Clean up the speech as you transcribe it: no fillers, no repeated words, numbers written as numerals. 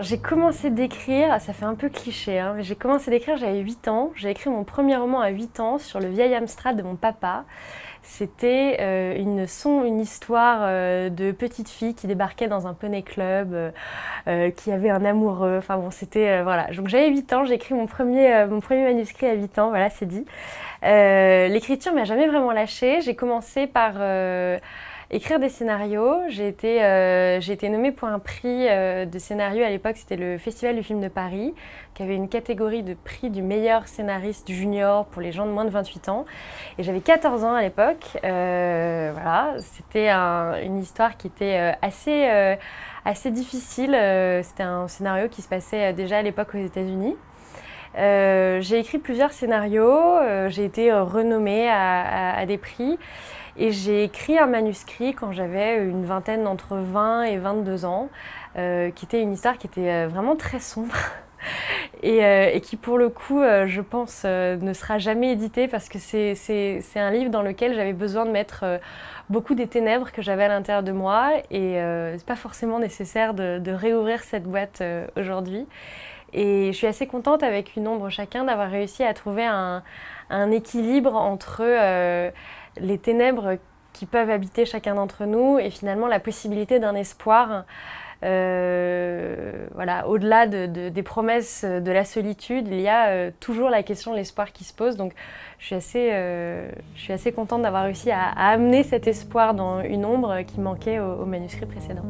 J'ai commencé d'écrire, ça fait un peu cliché, hein, mais j'ai commencé d'écrire, j'avais 8 ans. J'ai écrit mon premier roman à 8 ans sur le vieil Amstrad de mon papa. C'était une histoire de petite fille qui débarquait dans un poney club, qui avait un amoureux. Enfin bon, c'était voilà. Donc j'avais 8 ans, j'ai écrit mon premier manuscrit à 8 ans, voilà, c'est dit. L'écriture m'a jamais vraiment lâchée. J'ai commencé par écrire des scénarios. J'ai été nommée pour un prix de scénario à l'époque, c'était le Festival du film de Paris, qui avait une catégorie de prix du meilleur scénariste junior pour les gens de moins de 28 ans. Et j'avais 14 ans à l'époque. Voilà, c'était une histoire qui était assez difficile. C'était un scénario qui se passait déjà à l'époque aux États-Unis. J'ai écrit plusieurs scénarios, j'ai été renommée à des prix et j'ai écrit un manuscrit quand j'avais une vingtaine, entre 20 et 22 ans, qui était une histoire qui était vraiment très sombre et qui pour le coup, je pense, ne sera jamais éditée parce que c'est un livre dans lequel j'avais besoin de mettre beaucoup des ténèbres que j'avais à l'intérieur de moi et c'est pas forcément nécessaire de réouvrir cette boîte aujourd'hui. Et je suis assez contente avec Une ombre chacun d'avoir réussi à trouver un équilibre entre les ténèbres qui peuvent habiter chacun d'entre nous et finalement la possibilité d'un espoir. Voilà, au-delà des promesses de la solitude, il y a toujours la question de l'espoir qui se pose. Donc je suis assez contente d'avoir réussi à amener cet espoir dans Une ombre qui manquait au manuscrit précédent.